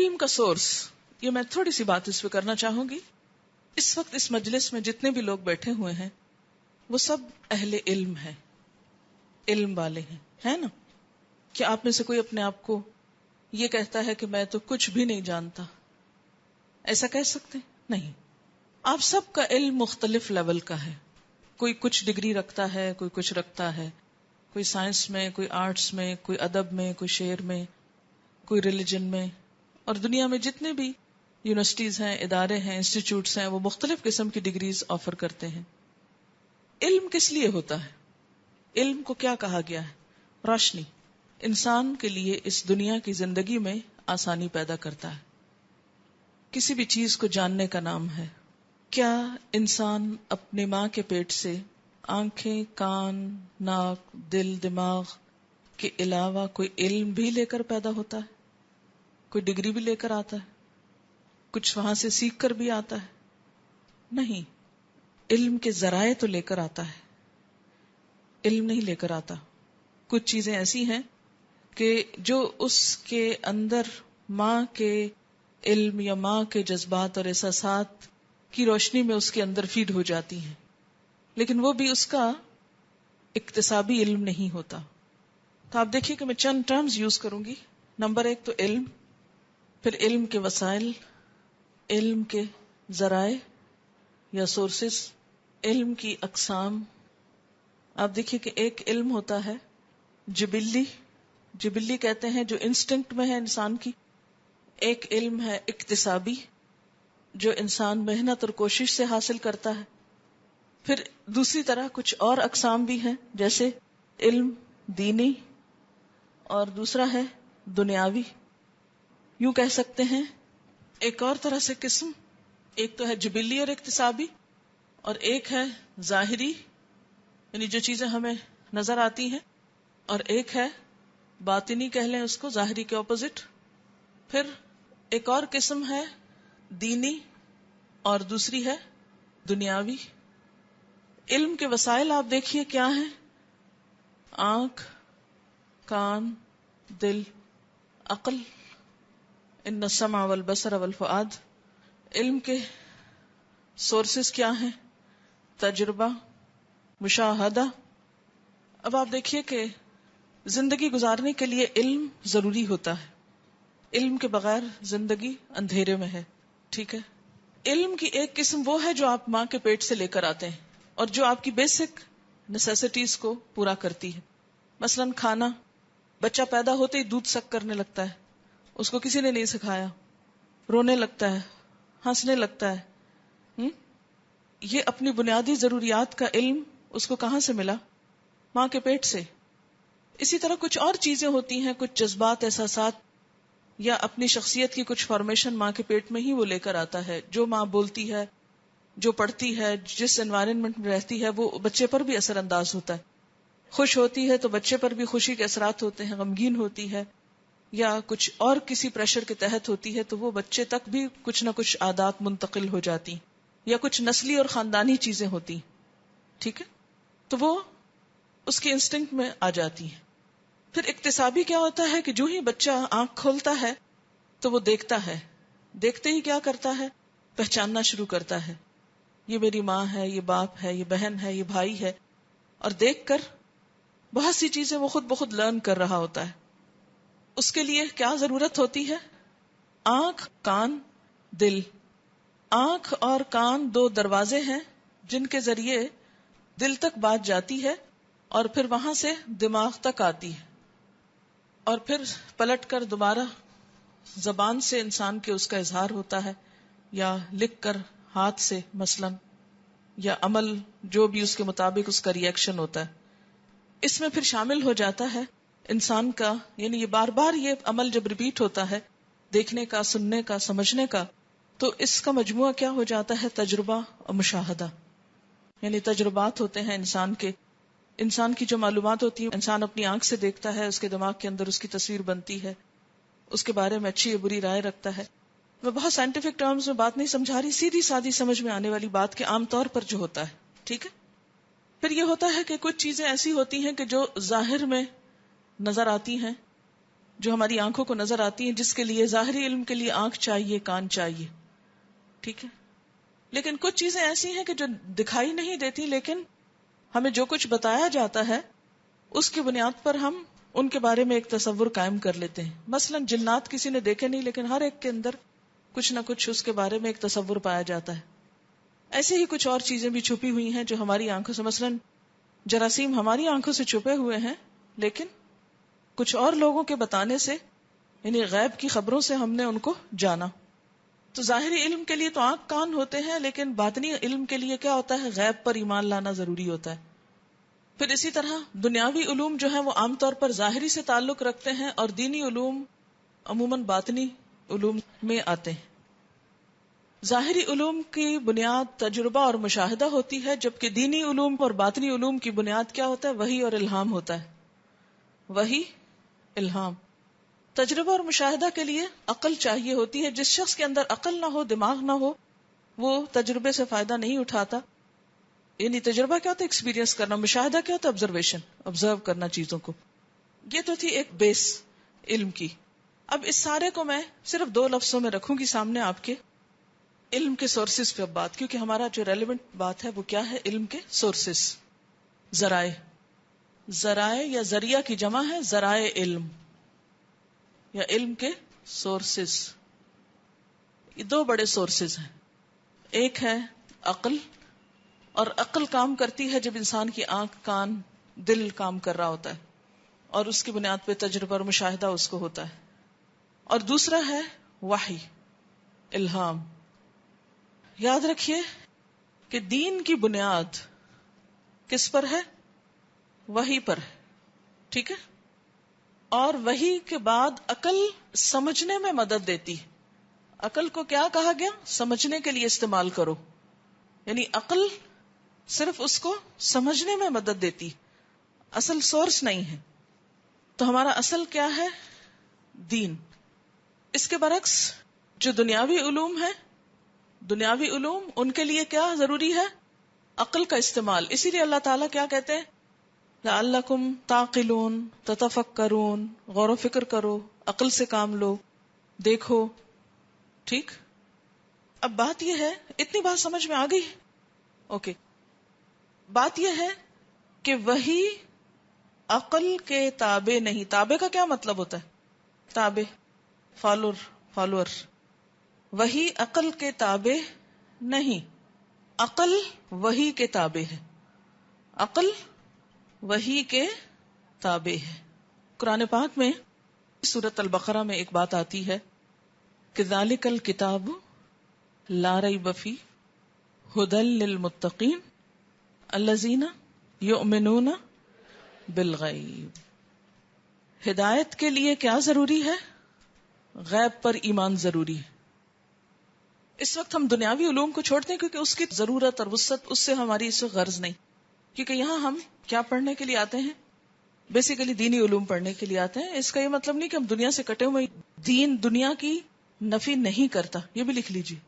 علم کا سورس، یہ میں تھوڑی سی بات اس پہ کرنا چاہوں گی. اس وقت اس مجلس میں جتنے بھی لوگ بیٹھے ہوئے ہیں وہ سب اہل علم ہیں، علم والے ہیں، ہے نا؟ کہ آپ میں سے کوئی اپنے آپ کو یہ کہتا ہے کہ میں تو کچھ بھی نہیں جانتا، ایسا کہہ سکتے؟ نہیں. آپ سب کا علم مختلف لیول کا ہے. کوئی کچھ ڈگری رکھتا ہے، کوئی کچھ رکھتا ہے، کوئی سائنس میں، کوئی آرٹس میں، کوئی ادب میں، کوئی شعر میں، کوئی ریلیجن میں. اور دنیا میں جتنے بھی یونیورسٹیز ہیں، ادارے ہیں، انسٹیٹیوٹس ہیں، وہ مختلف قسم کی ڈگریز آفر کرتے ہیں. علم کس لیے ہوتا ہے؟ علم کو کیا کہا گیا ہے؟ روشنی. انسان کے لیے اس دنیا کی زندگی میں آسانی پیدا کرتا ہے. کسی بھی چیز کو جاننے کا نام ہے. کیا انسان اپنے ماں کے پیٹ سے آنکھیں، کان، ناک، دل، دماغ کے علاوہ کوئی علم بھی لے کر پیدا ہوتا ہے؟ کوئی ڈگری بھی لے کر آتا ہے؟ کچھ وہاں سے سیکھ کر بھی آتا ہے؟ نہیں. علم کے ذرائع تو لے کر آتا ہے، علم نہیں لے کر آتا. کچھ چیزیں ایسی ہیں کہ جو اس کے اندر ماں کے علم یا ماں کے جذبات اور احساسات کی روشنی میں اس کے اندر فیڈ ہو جاتی ہیں، لیکن وہ بھی اس کا اکتسابی علم نہیں ہوتا. تو آپ دیکھیے کہ میں چند ٹرمز یوز کروں گی. نمبر 1 تو علم، پھر علم کے وسائل، علم کے ذرائع یا سورسز، علم کی اقسام. آپ دیکھیے کہ ایک علم ہوتا ہے جبلی، جبلی کہتے ہیں جو انسٹنکٹ میں ہے انسان کی. ایک علم ہے اکتسابی جو انسان محنت اور کوشش سے حاصل کرتا ہے. پھر دوسری طرح کچھ اور اقسام بھی ہیں، جیسے علم دینی اور دوسرا ہے دنیاوی. یوں کہہ سکتے ہیں ایک اور طرح سے قسم، ایک تو ہے جبلی اور اکتسابی، اور ایک ہے ظاہری، یعنی جو چیزیں ہمیں نظر آتی ہیں، اور ایک ہے باطنی، کہہ لیں اس کو، ظاہری کے اپوزٹ. پھر ایک اور قسم ہے دینی اور دوسری ہے دنیاوی. علم کے وسائل آپ دیکھیے کیا ہیں؟ آنکھ، کان، دل، عقل. ان السمع والبصر والفؤاد. علم کے سورسز کیا ہیں؟ تجربہ، مشاہدہ. اب آپ دیکھیے کہ زندگی گزارنے کے لیے علم ضروری ہوتا ہے. علم کے بغیر زندگی اندھیرے میں ہے. ٹھیک ہے. علم کی ایک قسم وہ ہے جو آپ ماں کے پیٹ سے لے کر آتے ہیں اور جو آپ کی بیسک نیسیسٹیز کو پورا کرتی ہے. مثلا کھانا، بچہ پیدا ہوتے ہی دودھ سک کرنے لگتا ہے، اس کو کسی نے نہیں سکھایا، رونے لگتا ہے، ہنسنے لگتا ہے. یہ اپنی بنیادی ضروریات کا علم اس کو کہاں سے ملا؟ ماں کے پیٹ سے. اسی طرح کچھ اور چیزیں ہوتی ہیں، کچھ جذبات، احساسات یا اپنی شخصیت کی کچھ فارمیشن ماں کے پیٹ میں ہی وہ لے کر آتا ہے. جو ماں بولتی ہے، جو پڑھتی ہے، جس انوائرنمنٹ میں رہتی ہے، وہ بچے پر بھی اثر انداز ہوتا ہے. خوش ہوتی ہے تو بچے پر بھی خوشی کے اثرات ہوتے ہیں، غمگین ہوتی ہے یا کچھ اور کسی پریشر کے تحت ہوتی ہے تو وہ بچے تک بھی کچھ نہ کچھ عادات منتقل ہو جاتی یا کچھ نسلی اور خاندانی چیزیں ہوتی. ٹھیک ہے، تو وہ اس کے انسٹنکٹ میں آ جاتی ہیں. پھر اکتسابی کیا ہوتا ہے کہ جو ہی بچہ آنکھ کھولتا ہے تو وہ دیکھتا ہے، دیکھتے ہی کیا کرتا ہے؟ پہچاننا شروع کرتا ہے. یہ میری ماں ہے، یہ باپ ہے، یہ بہن ہے، یہ بھائی ہے. اور دیکھ کر بہت سی چیزیں وہ خود بخود لرن کر رہا ہوتا ہے. اس کے لیے کیا ضرورت ہوتی ہے؟ آنکھ، کان، دل. آنکھ اور کان دو دروازے ہیں جن کے ذریعے دل تک بات جاتی ہے اور پھر وہاں سے دماغ تک آتی ہے، اور پھر پلٹ کر دوبارہ زبان سے انسان کے اس کا اظہار ہوتا ہے، یا لکھ کر ہاتھ سے مثلا، یا عمل جو بھی اس کے مطابق اس کا ری ایکشن ہوتا ہے. اس میں پھر شامل ہو جاتا ہے انسان کا، یعنی یہ بار بار یہ عمل جب ریپیٹ ہوتا ہے، دیکھنے کا، سننے کا، سمجھنے کا، تو اس کا مجموعہ کیا ہو جاتا ہے؟ تجربہ اور مشاہدہ. یعنی تجربات ہوتے ہیں انسان کے، انسان کی جو معلومات ہوتی ہیں، انسان اپنی آنکھ سے دیکھتا ہے، اس کے دماغ کے اندر اس کی تصویر بنتی ہے، اس کے بارے میں اچھی یا بری رائے رکھتا ہے. میں بہت سائنٹیفک ٹرمز میں بات نہیں سمجھا رہی، سیدھی سادی سمجھ میں آنے والی بات کے عام طور پر جو ہوتا ہے. ٹھیک ہے. پھر یہ ہوتا ہے کہ کچھ چیزیں ایسی ہوتی ہیں کہ جو ظاہر میں نظر آتی ہیں جو ہماری آنکھوں کو نظر آتی ہیں، جس کے لیے ظاہری علم کے لیے آنکھ چاہیے، کان چاہیے، ٹھیک ہے. لیکن کچھ چیزیں ایسی ہیں کہ جو دکھائی نہیں دیتی، لیکن ہمیں جو کچھ بتایا جاتا ہے اس کی بنیاد پر ہم ان کے بارے میں ایک تصور قائم کر لیتے ہیں. مثلا جنات کسی نے دیکھے نہیں، لیکن ہر ایک کے اندر کچھ نہ کچھ اس کے بارے میں ایک تصور پایا جاتا ہے. ایسے ہی کچھ اور چیزیں بھی چھپی ہوئی ہیں جو ہماری آنکھوں سے، مثلا جراثیم ہماری آنکھوں سے چھپے ہوئے ہیں، لیکن کچھ اور لوگوں کے بتانے سے، یعنی غیب کی خبروں سے ہم نے ان کو جانا. تو ظاہری علم کے لیے تو آنکھ کان ہوتے ہیں، لیکن باطنی علم کے لیے کیا ہوتا ہے؟ غیب پر ایمان لانا ضروری ہوتا ہے. پھر اسی طرح دنیاوی علوم جو ہیں وہ عام طور پر ظاہری سے تعلق رکھتے ہیں، اور دینی علوم عموماً باطنی علوم میں آتے ہیں. ظاہری علوم کی بنیاد تجربہ اور مشاہدہ ہوتی ہے، جبکہ دینی علوم اور باطنی علوم کی بنیاد کیا ہوتا ہے؟ وحی اور الہام ہوتا ہے. وحی، الہام. تجربہ اور مشاہدہ کے لیے عقل چاہیے ہوتی ہے. جس شخص کے اندر عقل نہ ہو، دماغ نہ ہو، وہ تجربے سے فائدہ نہیں اٹھاتا. یعنی تجربہ کیا ہوتا ہے؟ ایکسپیرینس کرنا. مشاہدہ کیا ہوتا ہے؟ آبزرویشن، آبزرو کرنا چیزوں کو. یہ تو تھی ایک بیس علم کی. اب اس سارے کو میں صرف 2 لفظوں میں رکھوں گی سامنے آپ کے. علم کے سورسز پہ اب بات، کیونکہ ہمارا جو ریلیونٹ بات ہے وہ کیا ہے؟ علم کے سورسز، ذرائع. ذرائع یا ذریعہ کی جمع ہے ذرائع علم، یا علم کے سورسز. یہ 2 بڑے سورسز ہیں. ایک ہے عقل، اور عقل کام کرتی ہے جب انسان کی آنکھ، کان، دل کام کر رہا ہوتا ہے، اور اس کی بنیاد پہ تجربہ اور مشاہدہ اس کو ہوتا ہے. اور دوسرا ہے وحی، الہام. یاد رکھیے کہ دین کی بنیاد کس پر ہے؟ وحی پر ہے، ٹھیک ہے. اور وحی کے بعد عقل سمجھنے میں مدد دیتی. عقل کو کیا کہا گیا؟ سمجھنے کے لیے استعمال کرو. یعنی عقل صرف اس کو سمجھنے میں مدد دیتی، اصل سورس نہیں ہے. تو ہمارا اصل کیا ہے؟ دین. اس کے برعکس جو دنیاوی علوم ہے، دنیاوی علوم ان کے لیے کیا ضروری ہے؟ عقل کا استعمال. اسی لیے اللہ تعالیٰ کیا کہتے ہیں؟ لعلکم تعقلون، تتفکرون، غور و فکر کرو، عقل سے کام لو، دیکھو. ٹھیک. اب بات یہ ہے، اتنی بات سمجھ میں آ گئی؟ اوکے. بات یہ ہے کہ وہی عقل کے تابع نہیں. تابع کا کیا مطلب ہوتا ہے؟ تابع، فالوور. وہی عقل کے تابع نہیں، عقل وحی کے تابع ہے. عقل وحی کے تابع ہے. قرآن پاک میں سورۃ البقرہ میں ایک بات آتی ہے کہ ذالک الکتاب لا ریب فیہ ھدی للمتقین الذین یؤمنون بالغیب. ہدایت کے لیے کیا ضروری ہے؟ غیب پر ایمان ضروری ہے. اس وقت ہم دنیاوی علوم کو چھوڑتے ہیں کیونکہ اس کی ضرورت اور وسعت اس سے ہماری اس وقت غرض نہیں. کیونکہ یہاں ہم کیا پڑھنے کے لیے آتے ہیں؟ بیسیکلی دینی علوم پڑھنے کے لیے آتے ہیں. اس کا یہ مطلب نہیں کہ ہم دنیا سے کٹے ہوئے. دین دنیا کی نفی نہیں کرتا، یہ بھی لکھ لیجیے.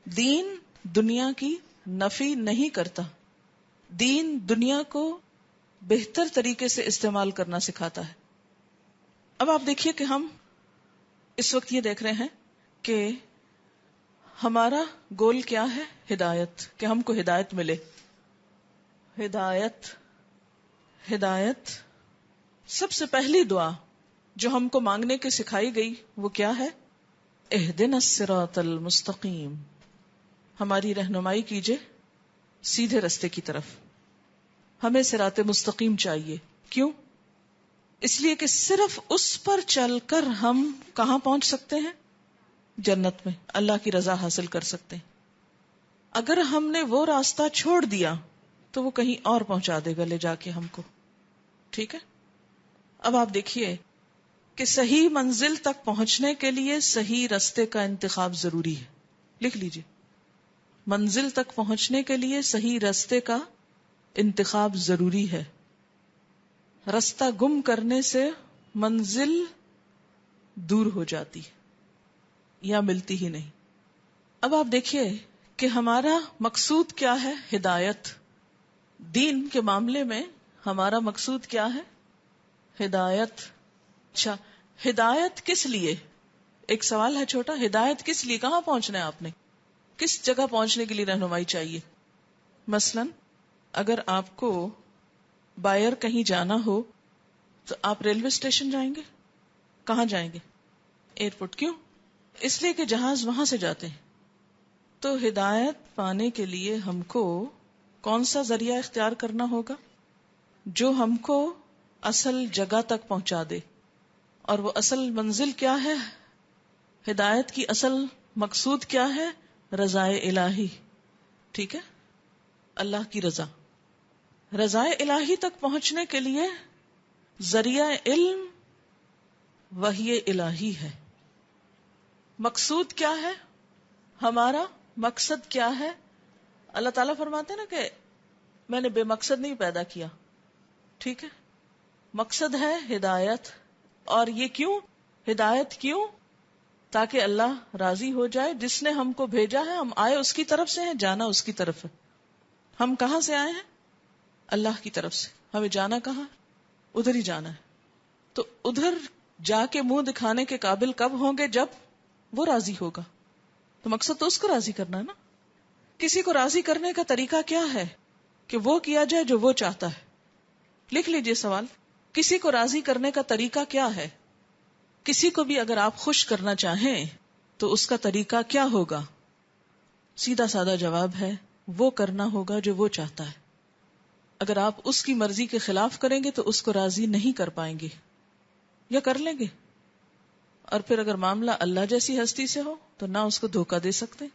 دین دنیا کی نفی نہیں کرتا. دین دنیا کو بہتر طریقے سے استعمال کرنا سکھاتا ہے. اب آپ دیکھیے کہ ہم اس وقت یہ دیکھ رہے ہیں کہ ہمارا گول کیا ہے؟ ہدایت، کہ ہم کو ہدایت ملے. ہدایت، ہدایت. سب سے پہلی دعا جو ہم کو مانگنے کی سکھائی گئی وہ کیا ہے؟ اہدنا الصراط المستقیم. ہماری رہنمائی کیجئے سیدھے رستے کی طرف. ہمیں صراط مستقیم چاہیے. کیوں؟ اس لیے کہ صرف اس پر چل کر ہم کہاں پہنچ سکتے ہیں؟ جنت میں، اللہ کی رضا حاصل کر سکتے ہیں. اگر ہم نے وہ راستہ چھوڑ دیا تو وہ کہیں اور پہنچا دے گا لے جا کے ہم کو. ٹھیک ہے. اب آپ دیکھیے کہ صحیح منزل تک پہنچنے کے لیے صحیح رستے کا انتخاب ضروری ہے. لکھ لیجیے، منزل تک پہنچنے کے لیے صحیح رستے کا انتخاب ضروری ہے. رستہ گم کرنے سے منزل دور ہو جاتی یا ملتی ہی نہیں. اب آپ دیکھیے کہ ہمارا مقصود کیا ہے؟ ہدایت. دین کے معاملے میں ہمارا مقصود کیا ہے؟ ہدایت. اچھا، ہدایت کس لیے؟ ایک سوال ہے چھوٹا، ہدایت کس لیے؟ کہاں پہنچنا ہے آپ نے؟ کس جگہ پہنچنے کے لیے رہنمائی چاہیے؟ مثلا اگر آپ کو بائر کہیں جانا ہو تو آپ ریلوے اسٹیشن جائیں گے؟ کہاں جائیں گے؟ ایئرپورٹ. کیوں؟ اس لیے کہ جہاز وہاں سے جاتے ہیں. تو ہدایت پانے کے لیے ہم کو کون سا ذریعہ اختیار کرنا ہوگا؟ جو ہم کو اصل جگہ تک پہنچا دے. اور وہ اصل منزل کیا ہے؟ ہدایت کی اصل مقصود کیا ہے؟ رضائے الہی. ٹھیک ہے، اللہ کی رضا. رضائے الہی تک پہنچنے کے لیے ذریعہ علم وحی الہی ہے. مقصود کیا ہے؟ ہمارا مقصد کیا ہے؟ اللہ تعالیٰ فرماتے ہیں نا کہ میں نے بے مقصد نہیں پیدا کیا. ٹھیک ہے، مقصد ہے ہدایت. اور یہ کیوں ہدایت؟ کیوں؟ تاکہ اللہ راضی ہو جائے. جس نے ہم کو بھیجا ہے ہم آئے اس کی طرف سے ہیں، جانا اس کی طرف ہے. ہم کہاں سے آئے ہیں؟ اللہ کی طرف سے. ہمیں جانا کہاں؟ ادھر ہی جانا ہے. تو ادھر جا کے منہ دکھانے کے قابل کب ہوں گے؟ جب وہ راضی ہوگا. تو مقصد تو اس کو راضی کرنا ہے نا. کسی کو راضی کرنے کا طریقہ کیا ہے؟ کہ وہ کیا جائے جو وہ چاہتا ہے. لکھ لیجئے سوال، کسی کو راضی کرنے کا طریقہ کیا ہے؟ کسی کو بھی اگر آپ خوش کرنا چاہیں تو اس کا طریقہ کیا ہوگا؟ سیدھا سادہ جواب ہے، وہ کرنا ہوگا جو وہ چاہتا ہے. اگر آپ اس کی مرضی کے خلاف کریں گے تو اس کو راضی نہیں کر پائیں گے، یا کر لیں گے. اور پھر اگر معاملہ اللہ جیسی ہستی سے ہو تو نہ اس کو دھوکہ دے سکتے،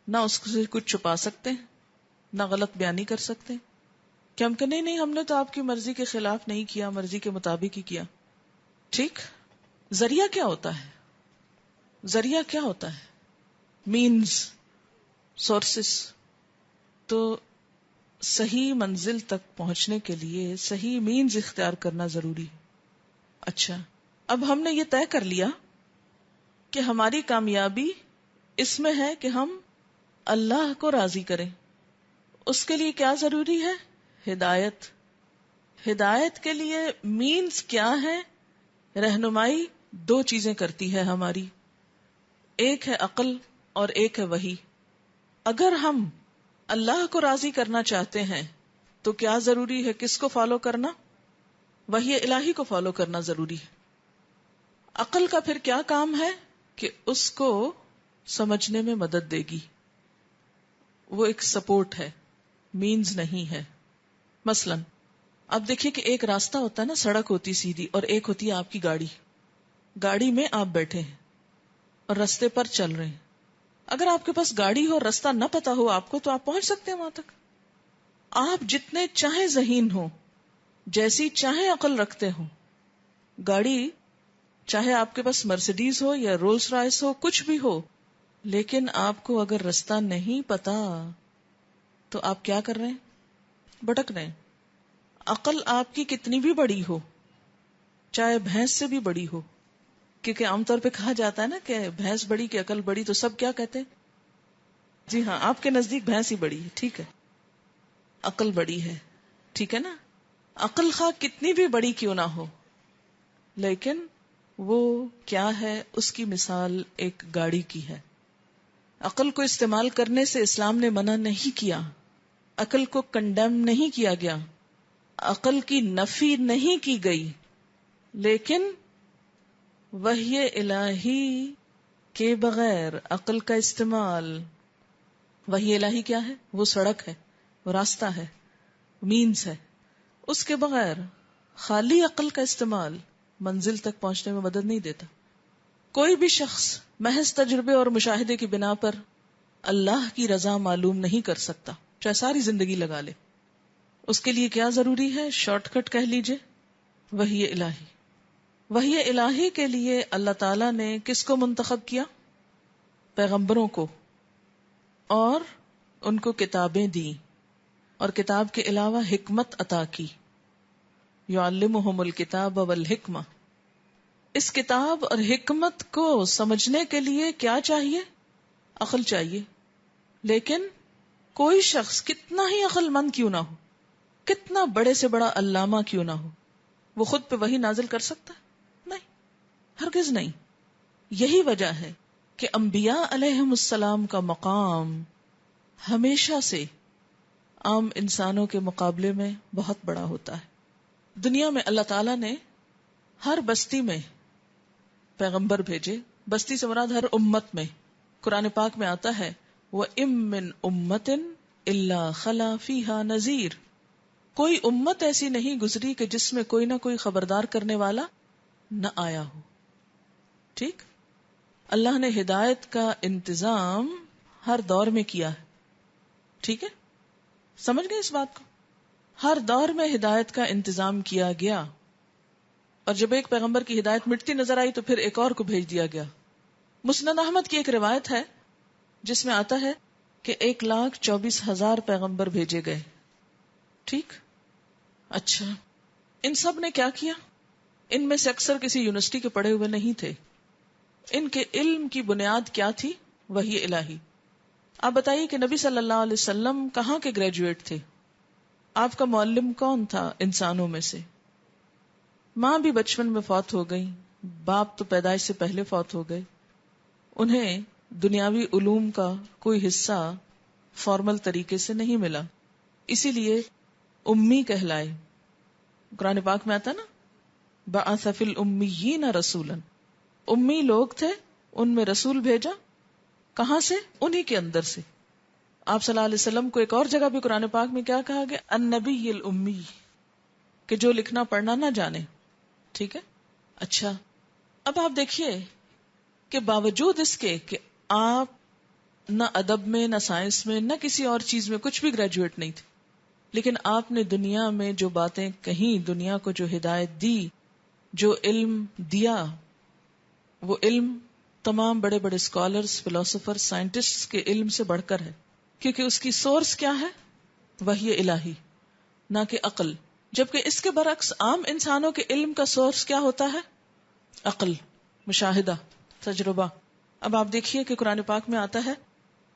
نہ اس سے کچھ چھپا سکتے، نہ غلط بیانی کر سکتے کہ ہم کہ نہیں ہم نے تو آپ کی مرضی کے خلاف نہیں کیا، مرضی کے مطابق ہی کیا. ٹھیک. ذریعہ کیا ہوتا ہے؟ ذریعہ کیا ہوتا ہے؟ Means, sources. تو صحیح منزل تک پہنچنے کے لیے صحیح مینز اختیار کرنا ضروری ہے. اچھا، اب ہم نے یہ طے کر لیا کہ ہماری کامیابی اس میں ہے کہ ہم اللہ کو راضی کریں. اس کے لیے کیا ضروری ہے؟ ہدایت. ہدایت کے لیے مینز کیا ہے؟ رہنمائی دو چیزیں کرتی ہے ہماری، ایک ہے عقل اور ایک ہے وحی. اگر ہم اللہ کو راضی کرنا چاہتے ہیں تو کیا ضروری ہے؟ کس کو فالو کرنا؟ وحی الہی کو فالو کرنا ضروری ہے. عقل کا پھر کیا کام ہے؟ کہ اس کو سمجھنے میں مدد دے گی. وہ ایک سپورٹ ہے، مینز نہیں ہے. مثلا اب دیکھیے کہ ایک راستہ ہوتا ہے نا، سڑک ہوتی سیدھی، اور ایک ہوتی ہے آپ کی گاڑی. گاڑی میں آپ بیٹھے ہیں اور رستے پر چل رہے ہیں. اگر آپ کے پاس گاڑی ہو اور رستہ نہ پتا ہو آپ کو تو آپ پہنچ سکتے ہیں وہاں تک. آپ جتنے چاہیں ذہین ہو، جیسی چاہیں عقل رکھتے ہو، گاڑی چاہے آپ کے پاس مرسیڈیز ہو یا رولز رائس ہو، کچھ بھی ہو، لیکن آپ کو اگر رستہ نہیں پتا تو آپ کیا کر رہے ہیں؟ بھٹک رہے ہیں. عقل آپ کی کتنی بھی بڑی ہو، چاہے بھینس سے بھی بڑی ہو، کیونکہ عام طور پہ کہا جاتا ہے نا کہ بھینس بڑی کہ عقل بڑی، تو سب کیا کہتے ہیں؟ جی ہاں، آپ کے نزدیک بھینس ہی بڑی ہے، ٹھیک ہے، عقل بڑی ہے، ٹھیک ہے نا. عقل خواہ کتنی بھی بڑی کیوں نہ ہو، لیکن وہ کیا ہے؟ اس کی مثال ایک گاڑی کی ہے. عقل کو استعمال کرنے سے اسلام نے منع نہیں کیا، عقل کو کنڈیم نہیں کیا گیا، عقل کی نفی نہیں کی گئی، لیکن وحی الہی کے بغیر عقل کا استعمال، وحی الہی کیا ہے؟ وہ سڑک ہے، وہ راستہ ہے، مینز ہے. اس کے بغیر خالی عقل کا استعمال منزل تک پہنچنے میں مدد نہیں دیتا. کوئی بھی شخص محض تجربے اور مشاہدے کی بنا پر اللہ کی رضا معلوم نہیں کر سکتا، چاہے ساری زندگی لگا لے. اس کے لیے کیا ضروری ہے؟ شارٹ کٹ کہہ لیجئے، وحی الہی. وحی الہی کے لیے اللہ تعالیٰ نے کس کو منتخب کیا؟ پیغمبروں کو، اور ان کو کتابیں دی، اور کتاب کے علاوہ حکمت عطا کی. یعلمہم الکتاب والحکمہ. اس کتاب اور حکمت کو سمجھنے کے لیے کیا چاہیے؟ عقل چاہیے. لیکن کوئی شخص کتنا ہی عقل مند کیوں نہ ہو، کتنا بڑے سے بڑا علامہ کیوں نہ ہو، وہ خود پہ وحی نازل کر سکتا ہے؟ نہیں. ہرگز نہیں. یہی وجہ ہے کہ انبیاء علیہم السلام کا مقام ہمیشہ سے عام انسانوں کے مقابلے میں بہت بڑا ہوتا ہے. دنیا میں اللہ تعالیٰ نے ہر بستی میں پیغمبر بھیجے. بستی سے مراد ہر امت میں. قرآن پاک میں آتا ہے وَإِم مِّن أُمَّةٍ إِلَّا خَلَا فِيهَا نَذِيرٌ. کوئی امت ایسی نہیں گزری کہ جس میں کوئی نہ کوئی خبردار کرنے والا نہ آیا ہو. ٹھیک. اللہ نے ہدایت کا انتظام ہر دور میں کیا ہے. ٹھیک ہے, سمجھ گئے اس بات کو؟ ہر دور میں ہدایت کا انتظام کیا گیا, اور جب ایک پیغمبر کی ہدایت مٹتی نظر آئی تو پھر ایک اور کو بھیج دیا گیا. مسند احمد کی ایک روایت ہے جس میں آتا ہے کہ 1,24,000 پیغمبر بھیجے گئے. ٹھیک. اچھا, ان سب نے کیا کیا؟ ان میں سے اکثر کسی یونیورسٹی کے پڑھے ہوئے نہیں تھے. ان کے علم کی بنیاد کیا تھی؟ وحی الہی. آپ بتائیے کہ نبی صلی اللہ علیہ وسلم کہاں کے گریجویٹ تھے؟ آپ کا معلم کون تھا انسانوں میں سے؟ ماں بھی بچپن میں فوت ہو گئی, باپ تو پیدائش سے پہلے فوت ہو گئے. انہیں دنیاوی علوم کا کوئی حصہ فارمل طریقے سے نہیں ملا, اسی لیے امی کہلائے. قرآن پاک میں آتا نا بَعَثَ فِي الْأُمِّيِّينَ رَسُولًا. امی لوگ تھے, ان میں رسول بھیجا. کہاں سے؟ انہی کے اندر سے. آپ صلی اللہ علیہ وسلم کو ایک اور جگہ بھی قرآن پاک میں کیا کہا گیا؟ النبی الامی, کہ جو لکھنا پڑھنا نہ جانے. ٹھیک ہے. اچھا, اب آپ دیکھیے کہ باوجود اس کے کہ آپ نہ ادب میں, نہ سائنس میں, نہ کسی اور چیز میں کچھ بھی گریجویٹ نہیں تھے, لیکن آپ نے دنیا میں جو باتیں کہیں, دنیا کو جو ہدایت دی, جو علم دیا, وہ علم تمام بڑے بڑے اسکالرز, فلاسفر, سائنٹسٹ کے علم سے بڑھ کر ہے, کیونکہ اس کی سورس کیا ہے؟ وحی الہی, نہ کہ عقل. جبکہ اس کے برعکس عام انسانوں کے علم کا سورس کیا ہوتا ہے؟ عقل, مشاہدہ, تجربہ. اب آپ دیکھیے کہ قرآن پاک میں آتا ہے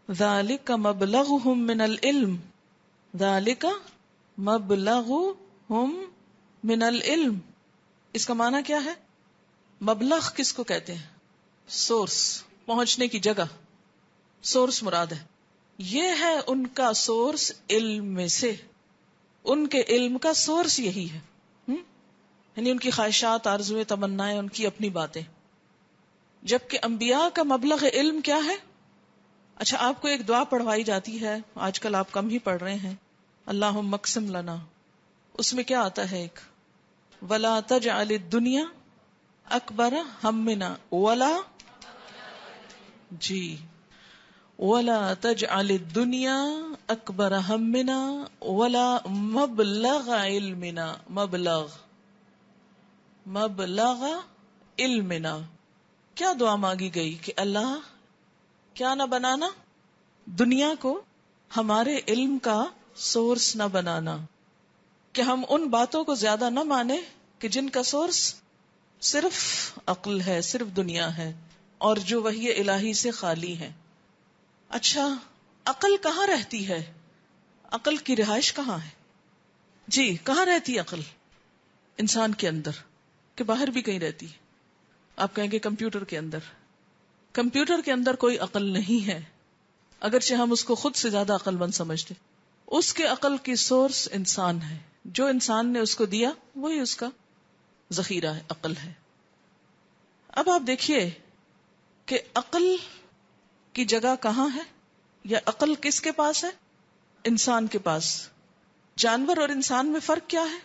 ذَلِكَ مَبْلَغُهُم مِّنَ الْعِلْمِ. ذَلِكَ مَبْلَغُهُم مِّنَ الْعِلْمِ. اس کا معنی کیا ہے؟ مبلغ کس کو کہتے ہیں؟ سورس, پہنچنے کی جگہ, سورس مراد ہے. یہ ہے ان کا سورس علم میں سے, ان کے علم کا سورس یہی ہے. یعنی ان کی خواہشات, آرزویں, تمنائیں, ان کی اپنی باتیں. جبکہ انبیاء کا مبلغ علم کیا ہے؟ اچھا, آپ کو ایک دعا پڑھوائی جاتی ہے, آج کل آپ کم ہی پڑھ رہے ہیں, اللہم اقسم لنا. اس میں کیا آتا ہے؟ ایک ولا تجعل الدنیا اکبر ہمنا ولا, جی, ولا تجعل الدنیا اکبر ہمنا ولا مبلغ علمنا. مبلغ علمنا. کیا دعا مانگی گئی کہ اللہ کیا نہ بنانا؟ دنیا کو ہمارے علم کا سورس نہ بنانا, کہ ہم ان باتوں کو زیادہ نہ مانے کہ جن کا سورس صرف عقل ہے, صرف دنیا ہے, اور جو وحی الہی سے خالی ہے. اچھا, عقل کہاں رہتی ہے؟ عقل کی رہائش کہاں ہے؟ جی, کہاں رہتی ہے عقل؟ انسان کے اندر, کہ باہر بھی کہیں رہتی ہے؟ آپ کہیں گے کمپیوٹر کے اندر. کمپیوٹر کے اندر کوئی عقل نہیں ہے, اگرچہ ہم اس کو خود سے زیادہ عقل مند سمجھتے. اس کے عقل کی سورس انسان ہے, جو انسان نے اس کو دیا وہی اس کا ذخیرہ ہے, عقل ہے. اب آپ دیکھیے کہ عقل کی جگہ کہاں ہے, یا عقل کس کے پاس ہے؟ انسان کے پاس. جانور اور انسان میں فرق کیا ہے؟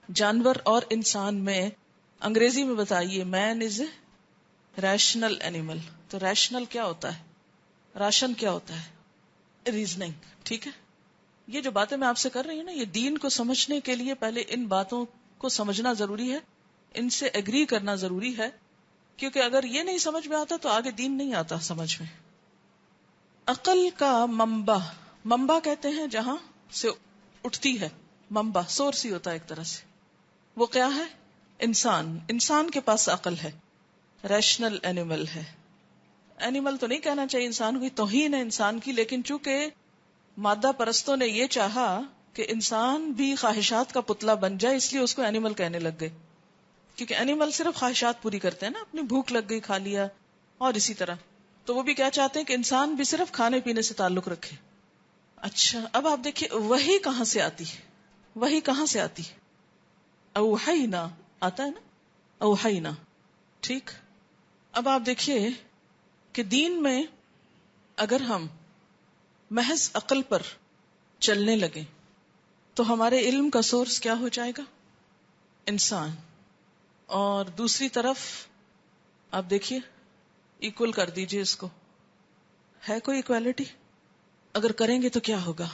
جانور اور انسان میں, انگریزی میں بتائیے, مین از اے ریشنل اینیمل. تو ریشنل کیا ہوتا ہے؟ راشن کیا ہوتا ہے؟ ریزننگ. ٹھیک ہے, یہ جو باتیں میں آپ سے کر رہی ہوں نا, یہ دین کو سمجھنے کے لیے پہلے ان باتوں کو سمجھنا ضروری ہے, ان سے ایگری کرنا ضروری ہے, کیونکہ اگر یہ نہیں سمجھ میں آتا تو آگے دین نہیں آتا سمجھ میں. عقل کا منبع کہتے ہیں جہاں سے اٹھتی ہے, منبع سورس ہی ہوتا ہے ایک طرح سے. وہ کیا ہے؟ انسان کے پاس عقل ہے, ریشنل اینیمل ہے. اینیمل تو نہیں کہنا چاہیے انسان کو, توہین ہے انسان کی, لیکن چونکہ مادہ پرستوں نے یہ چاہا کہ انسان بھی خواہشات کا پتلا بن جائے, اس لیے اس کو اینیمل کہنے لگ گئے. کیونکہ اینیمل صرف خواہشات پوری کرتے ہیں نا، اپنی بھوک لگ گئی کھا لیا، اور اسی طرح تو وہ بھی کیا چاہتے ہیں کہ انسان بھی صرف کھانے پینے سے تعلق رکھے. اچھا اب آپ دیکھیے وہی کہاں سے آتی ہے، وہی کہاں سے آتی ہے؟ اوحینا آتا ہے نا، اوحینا. ٹھیک، اب آپ دیکھیے کہ دین میں اگر ہم محض عقل پر چلنے لگے تو ہمارے علم کا سورس کیا ہو جائے گا؟ انسان. اور دوسری طرف آپ دیکھیے ایکول کر دیجئے اس کو، ہے کوئی ایکوالٹی؟ اگر کریں گے تو کیا ہوگا؟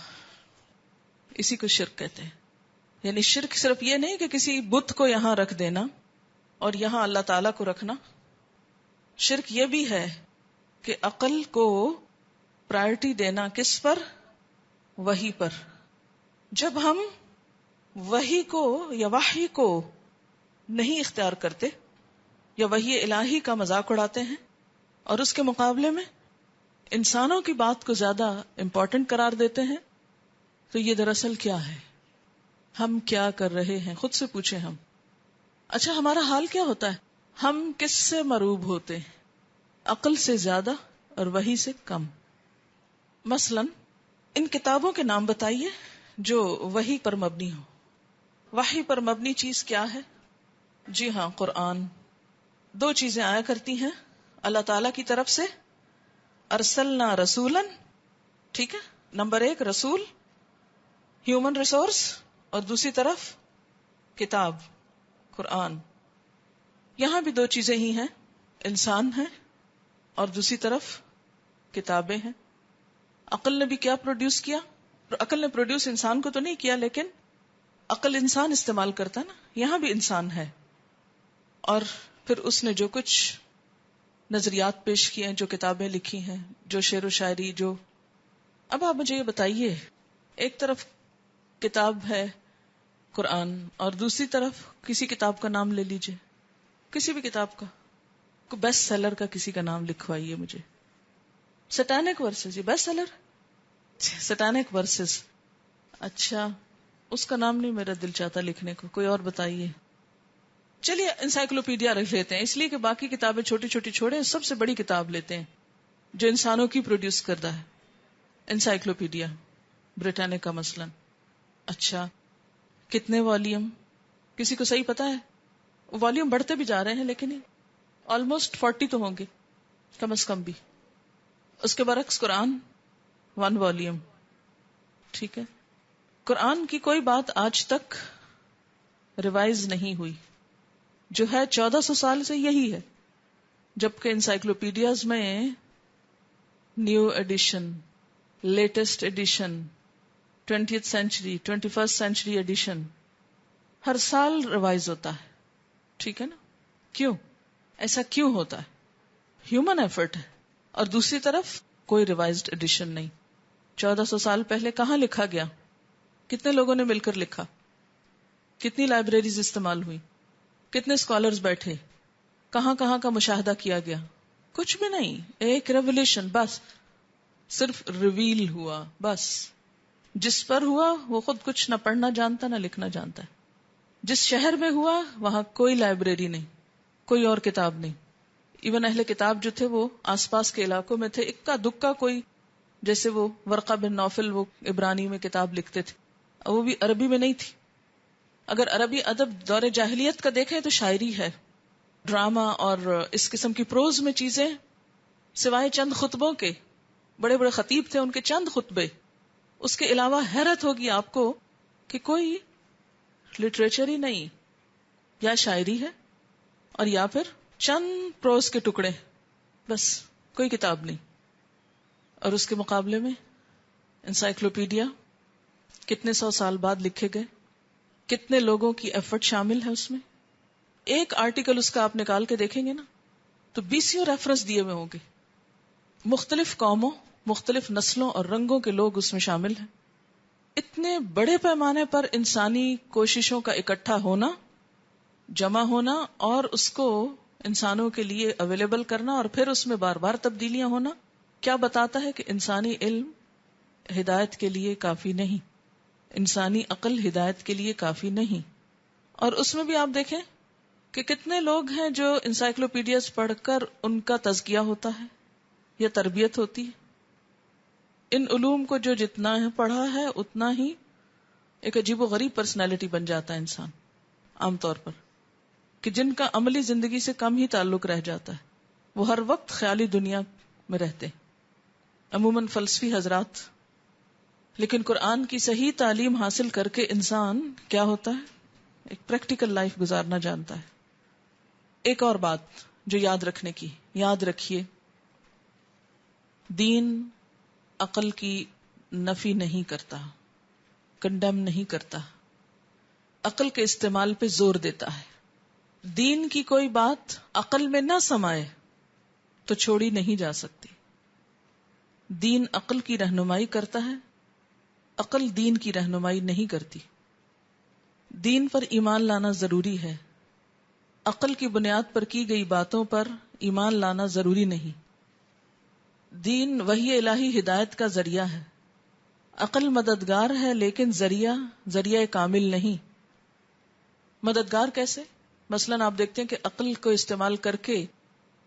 اسی کو شرک کہتے ہیں. یعنی شرک صرف یہ نہیں کہ کسی بت کو یہاں رکھ دینا اور یہاں اللہ تعالی کو رکھنا، شرک یہ بھی ہے کہ عقل کو پرائرٹی دینا کس پر؟ وحی پر. جب ہم وحی کو یا وحی کو نہیں اختیار کرتے یا وحی الہی کا مذاق اڑاتے ہیں اور اس کے مقابلے میں انسانوں کی بات کو زیادہ امپورٹنٹ قرار دیتے ہیں، تو یہ دراصل کیا ہے؟ ہم کیا کر رہے ہیں؟ خود سے پوچھیں ہم. اچھا ہمارا حال کیا ہوتا ہے؟ ہم کس سے مروب ہوتے ہیں؟ عقل سے زیادہ اور وحی سے کم. مثلا ان کتابوں کے نام بتائیے جو وحی پر مبنی ہو. وحی پر مبنی چیز کیا ہے؟ جی ہاں، قرآن. دو چیزیں آیا کرتی ہیں اللہ تعالی کی طرف سے، ارسلنا رسولا، ٹھیک ہے، نمبر 1 رسول، ہیومن ریسورس، اور دوسری طرف کتاب قرآن. یہاں بھی دو چیزیں ہی ہیں، انسان ہے اور دوسری طرف کتابیں ہیں. عقل نے بھی کیا پروڈیوس کیا؟ عقل نے پروڈیوس انسان کو تو نہیں کیا، لیکن عقل انسان استعمال کرتا نا، یہاں بھی انسان ہے. اور پھر اس نے جو کچھ نظریات پیش کیے ہیں، جو کتابیں لکھی ہیں، جو شعر و شاعری، جو اب آپ مجھے یہ بتائیے، ایک طرف کتاب ہے قرآن اور دوسری طرف کسی کتاب کا نام لے لیجئے، کسی بھی کتاب کا، بیسٹ سیلر کا کسی کا نام لکھوائیے مجھے. سٹینک ورسز، یہ بیسٹ سیلر سٹینک ورسز، اچھا اس کا نام نہیں میرا دل چاہتا لکھنے کو، کوئی اور بتائیے. چلیے انسائکلوپیڈیا رکھ لیتے ہیں، اس لیے کہ باقی کتابیں چھوٹی چھوٹی چھوڑے، سب سے بڑی کتاب لیتے ہیں جو انسانوں کی پروڈیوس کردہ ہے، انسائکلوپیڈیا بریٹانیکا مثلا. اچھا کتنے والیوم؟ کسی کو صحیح پتا ہے؟ والیوم بڑھتے بھی جا رہے ہیں لیکن آلموسٹ 40 تو ہوں گے کم از کم بھی. اس کے برعکس قرآن 1 والیوم. ٹھیک ہے، قرآن کی کوئی بات آج تک ریوائز نہیں ہوئی، جو ہے 1400 سال سے یہی ہے، جبکہ انسائکلوپیڈیاز میں new edition, latest edition, 20th century, 21st century edition ہر سال ریوائز ہوتا ہے. ٹھیک ہے نا؟ کیوں ایسا کیوں ہوتا ہے؟ ہیومن ایفرٹ ہے. اور دوسری طرف کوئی ریوائزڈ ایڈیشن نہیں. 1400 سال پہلے کہاں لکھا گیا؟ کتنے لوگوں نے مل کر لکھا؟ کتنی لائبریریز استعمال ہوئی؟ کتنے اسکالرز بیٹھے؟ کہاں کہاں کا مشاہدہ کیا گیا؟ کچھ بھی نہیں، ایک ریولیشن بس، صرف ریویل ہوا بس. جس پر ہوا وہ خود کچھ نہ پڑھنا جانتا نہ لکھنا جانتا ہے. جس شہر میں ہوا وہاں کوئی لائبریری نہیں، کوئی اور کتاب نہیں. ایون اہل کتاب جو تھے وہ آس پاس کے علاقوں میں تھے، اکا دکا کوئی، جیسے وہ ورقہ بن نوفل وہ عبرانی میں کتاب لکھتے تھے، وہ بھی عربی میں نہیں تھی. اگر عربی ادب دور جاہلیت کا دیکھیں تو شاعری ہے، ڈراما اور اس قسم کی پروز میں چیزیں، سوائے چند خطبوں کے، بڑے بڑے خطیب تھے ان کے چند خطبے، اس کے علاوہ حیرت ہوگی آپ کو کہ کوئی لٹریچر ہی نہیں، یا شاعری ہے اور یا پھر چند پروز کے ٹکڑے، بس کوئی کتاب نہیں. اور اس کے مقابلے میں انسائکلوپیڈیا کتنے 100 سال بعد لکھے گئے، کتنے لوگوں کی ایفرٹ شامل ہے اس میں. ایک آرٹیکل اس کا آپ نکال کے دیکھیں گے نا تو 20 ریفرنس دیے ہوئے ہوں گے، مختلف قوموں، مختلف نسلوں اور رنگوں کے لوگ اس میں شامل ہیں. اتنے بڑے پیمانے پر انسانی کوششوں کا اکٹھا ہونا، جمع ہونا اور اس کو انسانوں کے لیے اویلیبل کرنا اور پھر اس میں بار بار تبدیلیاں ہونا، کیا بتاتا ہے کہ انسانی علم ہدایت کے لیے کافی نہیں، انسانی عقل ہدایت کے لیے کافی نہیں. اور اس میں بھی آپ دیکھیں کہ کتنے لوگ ہیں جو انسائکلوپیڈیاز پڑھ کر ان کا تزکیہ ہوتا ہے یا تربیت ہوتی ہے. ان علوم کو جو جتنا پڑھا ہے اتنا ہی ایک عجیب و غریب پرسنالٹی بن جاتا ہے انسان عام طور پر، کہ جن کا عملی زندگی سے کم ہی تعلق رہ جاتا ہے. وہ ہر وقت خیالی دنیا میں رہتے ہیں، عموماً فلسفی حضرات. لیکن قرآن کی صحیح تعلیم حاصل کر کے انسان کیا ہوتا ہے؟ ایک پریکٹیکل لائف گزارنا جانتا ہے. ایک اور بات جو یاد رکھنے کی، یاد رکھیے، دین عقل کی نفی نہیں کرتا، کنڈیم نہیں کرتا، عقل کے استعمال پہ زور دیتا ہے. دین کی کوئی بات عقل میں نہ سمائے تو چھوڑی نہیں جا سکتی. دین عقل کی رہنمائی کرتا ہے، عقل دین کی رہنمائی نہیں کرتی. دین پر ایمان لانا ضروری ہے، عقل کی بنیاد پر کی گئی باتوں پر ایمان لانا ضروری نہیں. دین وحی الہی ہدایت کا ذریعہ ہے، عقل مددگار ہے لیکن ذریعہ کامل نہیں. مددگار کیسے؟ مثلاً آپ دیکھتے ہیں کہ عقل کو استعمال کر کے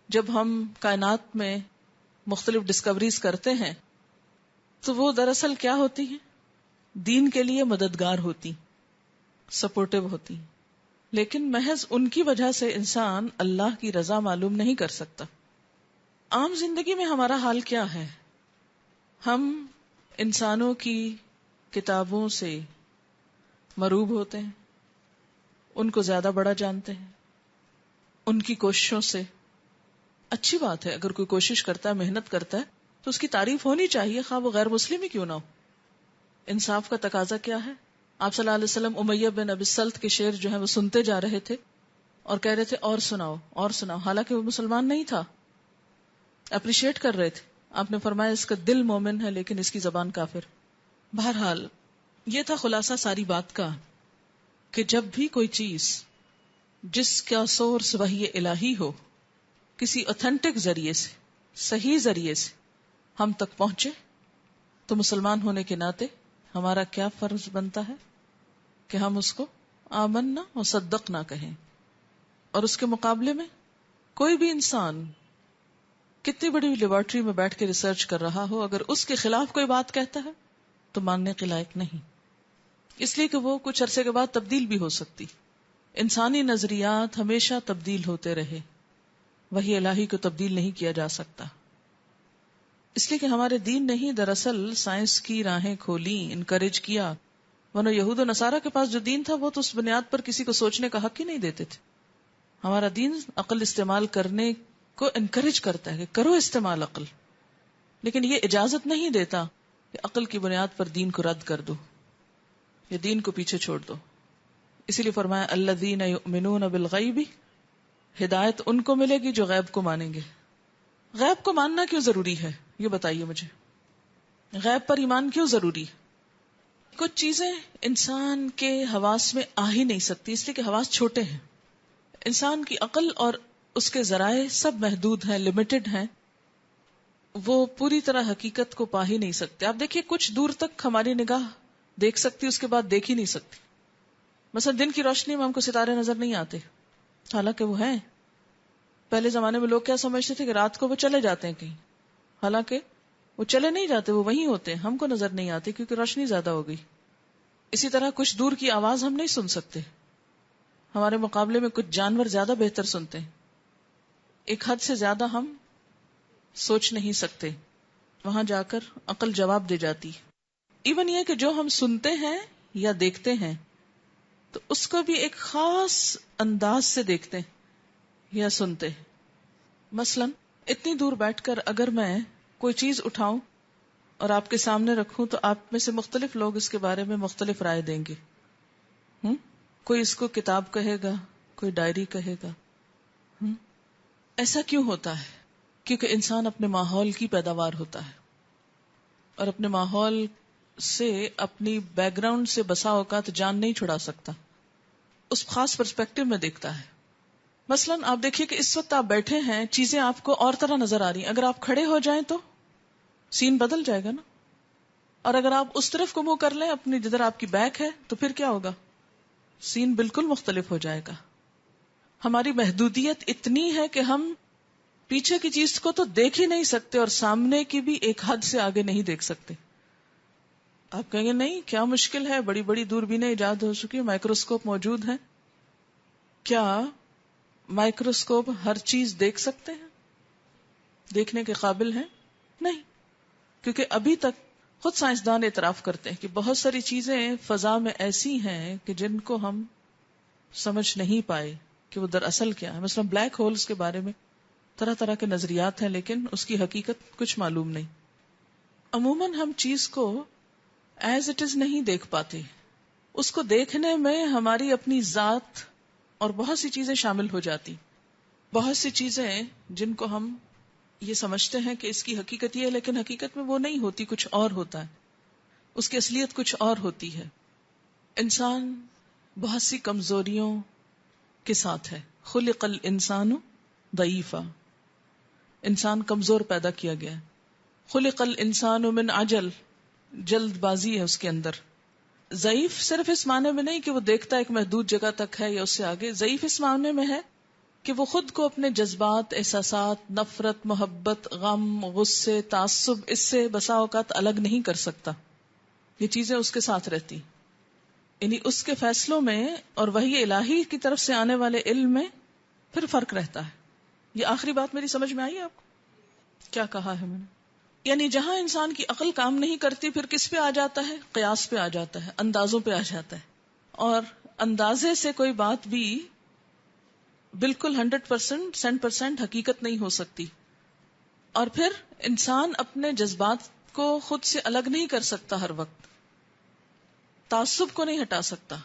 جب ہم کائنات میں مختلف ڈسکوریز کرتے ہیں تو وہ دراصل کیا ہوتی ہیں؟ دین کے لیے مددگار ہوتی، سپورٹیو ہوتی. لیکن محض ان کی وجہ سے انسان اللہ کی رضا معلوم نہیں کر سکتا. عام زندگی میں ہمارا حال کیا ہے؟ ہم انسانوں کی کتابوں سے مروب ہوتے ہیں، ان کو زیادہ بڑا جانتے ہیں، ان کی کوششوں سے. اچھی بات ہے، اگر کوئی کوشش کرتا ہے، محنت کرتا ہے تو اس کی تعریف ہونی چاہیے، خواہ وہ غیر مسلم ہی کیوں نہ ہو. انصاف کا تقاضا کیا ہے؟ آپ صلی اللہ علیہ وسلم امیہ بن ابی سلط کے شعر جو ہے وہ سنتے جا رہے تھے اور کہہ رہے تھے اور سناؤ اور سناؤ، حالانکہ وہ مسلمان نہیں تھا. اپریشیٹ کر رہے تھے. آپ نے فرمایا اس کا دل مومن ہے لیکن اس کی زبان کافر. بہرحال یہ تھا خلاصہ ساری بات کا، کہ جب بھی کوئی چیز جس کا سورس وحی الہی ہو، کسی اوتھینٹک ذریعے سے، صحیح ذریعے سے ہم تک پہنچے تو مسلمان ہونے کے ناطے ہمارا کیا فرض بنتا ہے کہ ہم اس کو آمنا و صدقنا کہیں. اور اس کے مقابلے میں کوئی بھی انسان کتنی بڑی لیبارٹری میں بیٹھ کے ریسرچ کر رہا ہو، اگر اس کے خلاف کوئی بات کہتا ہے تو ماننے کے لائق نہیں، اس لیے کہ وہ کچھ عرصے کے بعد تبدیل بھی ہو سکتی. انسانی نظریات ہمیشہ تبدیل ہوتے رہے، وحی الہی کو تبدیل نہیں کیا جا سکتا. اس لیے کہ ہمارے دین نے ہی دراصل سائنس کی راہیں کھولی، انکریج کیا. ورنہ یہود و نصارہ کے پاس جو دین تھا وہ تو اس بنیاد پر کسی کو سوچنے کا حق ہی نہیں دیتے تھے. ہمارا دین عقل استعمال کرنے کو انکریج کرتا ہے کہ کرو استعمال عقل، لیکن یہ اجازت نہیں دیتا کہ عقل کی بنیاد پر دین کو رد کر دو یا دین کو پیچھے چھوڑ دو. اسی لیے فرمایا الذین یؤمنون بالغیب، ہدایت ان کو ملے گی جو غیب کو مانیں گے. غیب کو ماننا کیوں ضروری ہے یہ بتائیے مجھے. غیب پر ایمان کیوں ضروری ہے؟ کچھ چیزیں انسان کے حواس میں آ ہی نہیں سکتی، اس لیے کہ حواس چھوٹے ہیں. انسان کی عقل اور اس کے ذرائع سب محدود ہیں، لمیٹڈ ہیں، وہ پوری طرح حقیقت کو پا ہی نہیں سکتے. آپ دیکھیے کچھ دور تک ہماری نگاہ دیکھ سکتی، اس کے بعد دیکھ ہی نہیں سکتی. مثلا دن کی روشنی میں ہم کو ستارے نظر نہیں آتے، حالانکہ وہ ہیں. پہلے زمانے میں لوگ کیا سمجھتے تھے کہ رات کو وہ چلے جاتے ہیں کہیں، حالانکہ وہ چلے نہیں جاتے، وہ وہیں ہوتے ہیں، ہم کو نظر نہیں آتے کیونکہ روشنی زیادہ ہو گئی. اسی طرح کچھ دور کی آواز ہم نہیں سن سکتے، ہمارے مقابلے میں کچھ جانور زیادہ بہتر سنتے ہیں. ایک حد سے زیادہ ہم سوچ نہیں سکتے، وہاں جا کر عقل جواب دے جاتی. ایون یہ کہ جو ہم سنتے ہیں یا دیکھتے ہیں تو اس کو بھی ایک خاص انداز سے دیکھتے ہیں یا سنتے ہیں. مثلا اتنی دور بیٹھ کر اگر میں کوئی چیز اٹھاؤں اور آپ کے سامنے رکھوں تو آپ میں سے مختلف لوگ اس کے بارے میں مختلف رائے دیں گے. کوئی اس کو کتاب کہے گا، کوئی ڈائری کہے گا. ایسا کیوں ہوتا ہے؟ کیونکہ انسان اپنے ماحول کی پیداوار ہوتا ہے اور اپنے ماحول سے، اپنی بیک گراؤنڈ سے بسا اوقات جان نہیں چھڑا سکتا، اس خاص پرسپیکٹو میں دیکھتا ہے. مثلا آپ دیکھیے کہ اس وقت آپ بیٹھے ہیں، چیزیں آپ کو اور طرح نظر آ رہی ہیں. اگر آپ کھڑے ہو جائیں تو سین بدل جائے گا نا، اور اگر آپ اس طرف کو منہ کر لیں اپنی جدھر آپ کی بیک ہے تو پھر کیا ہوگا؟ سین بالکل مختلف ہو جائے گا. ہماری محدودیت اتنی ہے کہ ہم پیچھے کی چیز کو تو دیکھ ہی نہیں سکتے اور سامنے کی بھی ایک حد سے آگے نہیں دیکھ سکتے. آپ کہیں گے نہیں کیا مشکل ہے، بڑی بڑی دوربینیں ایجاد ہو چکی ہیں، مائکروسکوپ موجود ہیں. کیا مائکروسکوپ ہر چیز دیکھ سکتے ہیں؟ دیکھنے کے قابل ہیں؟ نہیں، کیونکہ ابھی تک خود سائنسدان اعتراف کرتے ہیں کہ بہت ساری چیزیں فضا میں ایسی ہیں کہ جن کو ہم سمجھ نہیں پائے کہ وہ دراصل کیا ہے. مثلا بلیک ہولز کے بارے میں طرح طرح کے نظریات ہیں، لیکن اس کی حقیقت کچھ معلوم نہیں. عموماً ہم چیز کو ایز اٹ از نہیں دیکھ پاتے، اس کو دیکھنے میں ہماری اپنی ذات اور بہت سی چیزیں شامل ہو جاتی. بہت سی چیزیں جن کو ہم یہ سمجھتے ہیں کہ اس کی حقیقت یہ ہے، لیکن حقیقت میں وہ نہیں ہوتی، کچھ اور ہوتا ہے، اس کی اصلیت کچھ اور ہوتی ہے. انسان بہت سی کمزوریوں کے ساتھ ہے. خلق الانسان ضعیفا، انسان کمزور پیدا کیا گیا ہے. خلق الانسان من عجل، جلد بازی ہے اس کے اندر. ضعیف صرف اس معنی میں نہیں کہ وہ دیکھتا ایک محدود جگہ تک ہے یا اس سے آگے. ضعیف اس معنی میں ہے کہ وہ خود کو اپنے جذبات، احساسات، نفرت، محبت، غم، غصے، تعصب اس سے بسا اوقات الگ نہیں کر سکتا. یہ چیزیں اس کے ساتھ رہتی، یعنی اس کے فیصلوں میں اور وحی الہی کی طرف سے آنے والے علم میں پھر فرق رہتا ہے. یہ آخری بات میری سمجھ میں آئی آپ کو؟ کیا کہا ہے میں نے؟ یعنی جہاں انسان کی عقل کام نہیں کرتی پھر کس پہ آ جاتا ہے؟ قیاس پہ آ جاتا ہے، اندازوں پہ آ جاتا ہے. اور اندازے سے کوئی بات بھی بالکل 100% حقیقت نہیں ہو سکتی. اور پھر انسان اپنے جذبات کو خود سے الگ نہیں کر سکتا، ہر وقت تعصب کو نہیں ہٹا سکتا.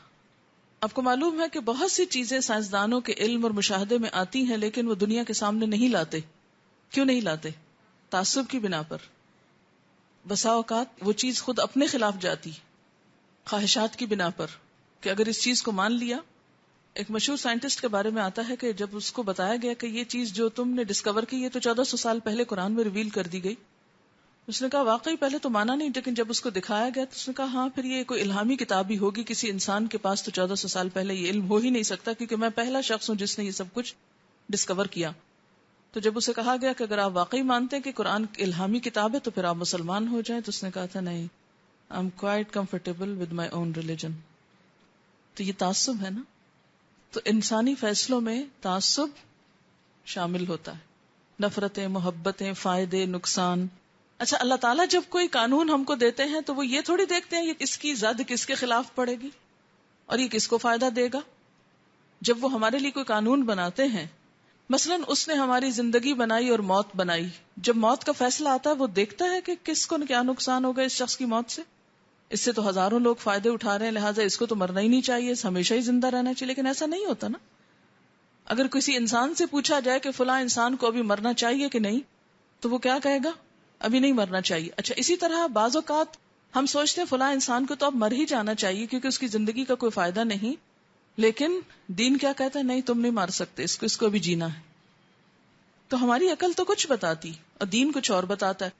آپ کو معلوم ہے کہ بہت سی چیزیں سائنسدانوں کے علم اور مشاہدے میں آتی ہیں لیکن وہ دنیا کے سامنے نہیں لاتے. کیوں نہیں لاتے؟ تعصب کی بنا پر. بسا اوقات وہ چیز خود اپنے خلاف جاتی، خواہشات کی بنا پر، کہ اگر اس چیز کو مان لیا. ایک مشہور سائنٹسٹ کے بارے میں آتا ہے کہ جب اس کو بتایا گیا کہ یہ چیز جو تم نے ڈسکور کی یہ تو 1400 سال پہلے قرآن میں ریویل کر دی گئی. اس نے کہا واقعی پہلے تو مانا نہیں، لیکن جب اس کو دکھایا گیا تو اس نے کہا ہاں پھر یہ کوئی الہامی کتاب ہی ہوگی، کسی انسان کے پاس تو 1400 سال پہلے یہ علم ہو ہی نہیں سکتا، کیونکہ میں پہلا شخص ہوں جس نے یہ سب کچھ ڈسکور کیا. تو جب اسے کہا گیا کہ اگر آپ واقعی مانتے ہیں کہ قرآن الہامی کتاب ہے تو پھر آپ مسلمان ہو جائیں، تو اس نے کہا تھا نہیں، I am quite comfortable with my own religion. تو یہ تعصب ہے نا. تو انسانی فیصلوں میں تعصب شامل ہوتا ہے، نفرتیں، محبتیں، فائدے، نقصان. اچھا اللہ تعالیٰ جب کوئی قانون ہم کو دیتے ہیں تو وہ یہ تھوڑی دیکھتے ہیں یہ اس کی زد کس کے خلاف پڑے گی اور یہ کس کو فائدہ دے گا. جب وہ ہمارے لیے کوئی قانون بناتے ہیں، مثلاً اس نے ہماری زندگی بنائی اور موت بنائی، جب موت کا فیصلہ آتا ہے وہ دیکھتا ہے کہ کس کو کیا نقصان ہوگا اس شخص کی موت سے. اس سے تو ہزاروں لوگ فائدے اٹھا رہے ہیں، لہٰذا اس کو تو مرنا ہی نہیں چاہیے، ہمیشہ ہی زندہ رہنا چاہیے. لیکن ایسا نہیں ہوتا نا. اگر کسی انسان سے پوچھا جائے کہ فلاں انسان کو ابھی مرنا چاہیے کہ نہیں، تو وہ کیا کہے گا؟ ابھی نہیں مرنا چاہیے. اچھا اسی طرح بعض اوقات ہم سوچتے ہیں فلاں انسان کو تو اب مر ہی جانا چاہیے کیونکہ اس کی زندگی کا کوئی فائدہ نہیں، لیکن دین کیا کہتا ہے؟ نہیں، تم نہیں مار سکتے اس کو ابھی جینا ہے. تو ہماری عقل تو کچھ بتاتی اور دین کچھ اور بتاتا ہے.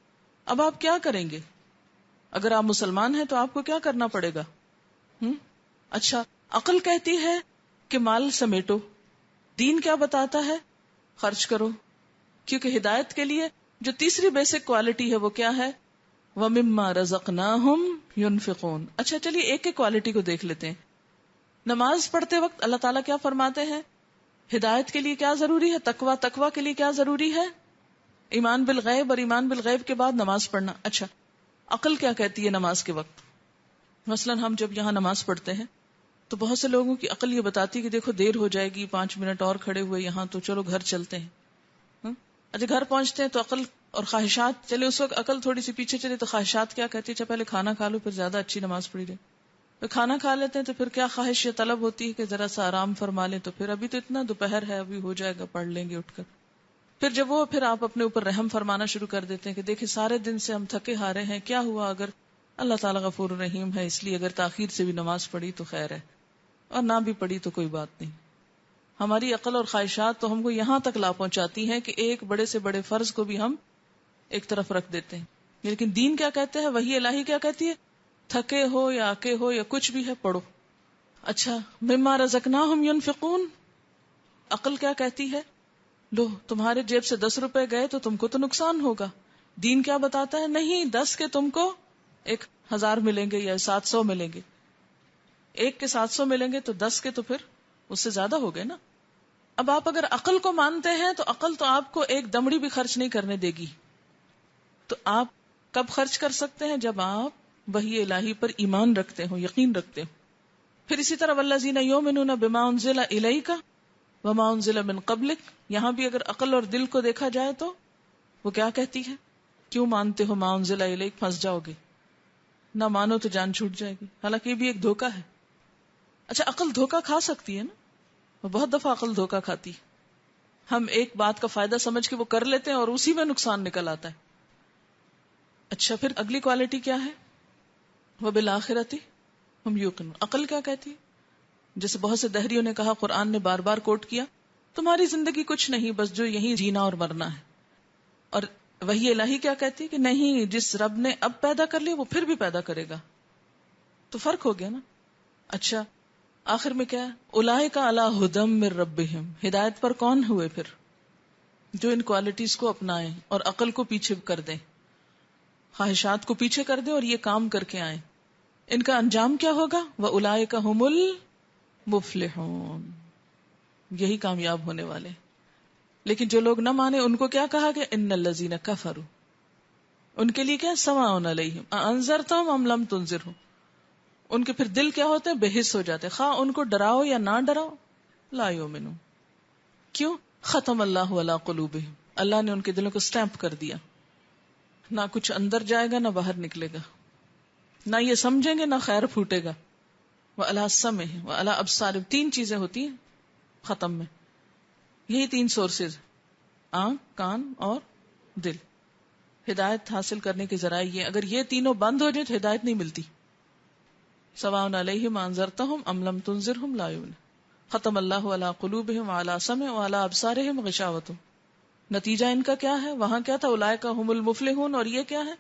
اب آپ کیا کریں گے؟ اگر آپ مسلمان ہیں تو آپ کو کیا کرنا پڑے گا؟ اچھا عقل کہتی ہے کہ مال سمیٹو، دین کیا بتاتا ہے؟ خرچ کرو. کیونکہ ہدایت کے لیے جو تیسری بیسک کوالٹی ہے وہ کیا ہے؟ وَمِمَّا رَزَقْنَاهُمْ يُنْفِقُونَ. اچھا چلیے ایک ایک کوالٹی کو دیکھ لیتے ہیں. نماز پڑھتے وقت اللہ تعالیٰ کیا فرماتے ہیں؟ ہدایت کے لیے کیا ضروری ہے؟ تقوی کے لیے کیا ضروری ہے؟ ایمان بالغیب، اور ایمان بالغیب کے بعد نماز پڑھنا. اچھا عقل کیا کہتی ہے نماز کے وقت؟ مثلا ہم جب یہاں نماز پڑھتے ہیں تو بہت سے لوگوں کی عقل یہ بتاتی ہے کہ دیکھو دیر ہو جائے گی، 5 منٹ اور کھڑے ہوئے یہاں تو چلو گھر چلتے ہیں. اچھا گھر پہنچتے ہیں تو عقل اور خواہشات چلے، اس وقت عقل تھوڑی سی پیچھے چلے تو خواہشات کیا کہتی ہے؟ اچھا پہلے کھانا کھا لو پھر زیادہ اچھی نماز پڑھی جائے. پھر کھانا کھا لیتے ہیں تو پھر کیا خواہش یا طلب ہوتی ہے کہ ذرا سا آرام فرما لیں، تو پھر ابھی تو اتنا دوپہر ہے ابھی ہو جائے گا، پڑھ لیں گے اٹھ کر. پھر آپ اپنے اوپر رحم فرمانا شروع کر دیتے ہیں کہ دیکھیں سارے دن سے ہم تھکے ہارے ہیں، کیا ہوا اگر اللہ تعالیٰ غفور رحیم ہے اس لیے اگر تاخیر سے بھی نماز پڑھی تو خیر ہے، اور نہ بھی پڑھی تو کوئی بات نہیں. ہماری عقل اور خواہشات تو ہم کو یہاں تک لا پہنچاتی ہیں کہ ایک بڑے سے بڑے فرض کو بھی ہم ایک طرف رکھ دیتے ہیں. لیکن دین کیا کہتے ہیں؟ وحی الہی کیا کہتی ہے؟ تھکے ہو یا آکے ہو یا کچھ بھی ہے پڑھو. اچھا مما رزقناہم ينفقون، عقل کیا کہتی ہے؟ لو تمہارے جیب سے 10 روپے گئے تو تم کو تو نقصان ہوگا. دین کیا بتاتا ہے؟ نہیں، 10 کے تم کو 1000 ملیں گے یا 700 ملیں گے. 1 کے 700 ملیں گے تو 10 کے تو پھر اس سے زیادہ ہو گئے نا. اب آپ اگر عقل کو مانتے ہیں تو عقل تو آپ کو ایک دمڑی بھی خرچ نہیں کرنے دے گی. تو آپ کب خرچ کر سکتے ہیں؟ جب آپ وحی الہی پر ایمان رکھتے ہو، یقین رکھتے ہو. پھر اسی طرح والذین یؤمنون بما انزل الیک وما انزل من قبلک، یہاں بھی اگر عقل اور دل کو دیکھا جائے تو وہ کیا کہتی ہے؟ کیوں مانتے ہو ما انزل الیک؟ پھنس جاؤ گے، نہ مانو تو جان چھوٹ جائے گی. حالانکہ یہ بھی ایک دھوکہ ہے. اچھا عقل دھوکہ کھا سکتی ہے نا، وہ بہت دفعہ عقل دھوکہ کھاتی. ہم ایک بات کا فائدہ سمجھ کے وہ کر لیتے ہیں اور اسی میں نقصان نکل آتا ہے. اچھا پھر اگلی کوالٹی کیا ہے؟ وبالآخرۃ ہم یوقنون. عقل کیا کہتی ہے؟ جیسے بہت سے دہریوں نے کہا، قرآن نے بار بار کوٹ کیا، تمہاری زندگی کچھ نہیں، بس جو یہیں جینا اور مرنا ہے. اور وحی الہی کیا کہتی ہے کہ نہیں، جس رب نے اب پیدا کر لیا وہ پھر بھی پیدا کرے گا. تو فرق ہو گیا نا. اچھا آخر میں کیا؟ اولئک علی ھدی من ربہم. ہدایت پر کون ہوئے پھر؟ جو ان کوالٹیز کو اپنائیں اور عقل کو پیچھے کر دیں، خواہشات کو پیچھے کر دیں اور یہ کام کر کے آئیں. ان کا انجام کیا ہوگا؟ وَأُولَئِكَ هُمُ الْمُفْلِحُونَ. یہی کامیاب ہونے والے. لیکن جو لوگ نہ مانے ان کو کیا کہا گیا؟ ان الذین کفروا. ان کے لیے کیا؟ سواء علیہم اانذرتہم ام لم تنذرہم. ان کے پھر دل کیا ہوتے ہیں؟ بے حس ہو جاتے، خواہ ان کو ڈراؤ یا نہ ڈراؤ. لا یؤمنون. کیوں؟ ختم اللہ علی قلوبہم. اللہ نے ان کے دلوں کو سٹیمپ کر دیا، نہ کچھ اندر جائے گا نہ باہر نکلے گا، نہ یہ سمجھیں گے نہ خیر پھوٹے گا. وَعَلَىٰ سَمْعِهِمْ وَعَلَىٰ أَبْصَارِهِمْ. 3 چیزیں ہوتی ہیں ختم میں، یہی 3 سورسز، آنکھ، کان اور دل. ہدایت حاصل کرنے کے ذرائع یہ، اگر یہ تینوں بند ہو جائے تو ہدایت نہیں ملتی. سواء علیہم انذرتہم ام لم تنذرہم لا یؤمنون. ختم اللہ علی قلوبہم وعلی سمعہم وعلی ابصارہم غشاوۃ. نتیجہ ان کا کیا ہے؟ وہاں کیا تھا؟ اولئک ھم المفلحون. اور یہ کیا ہے؟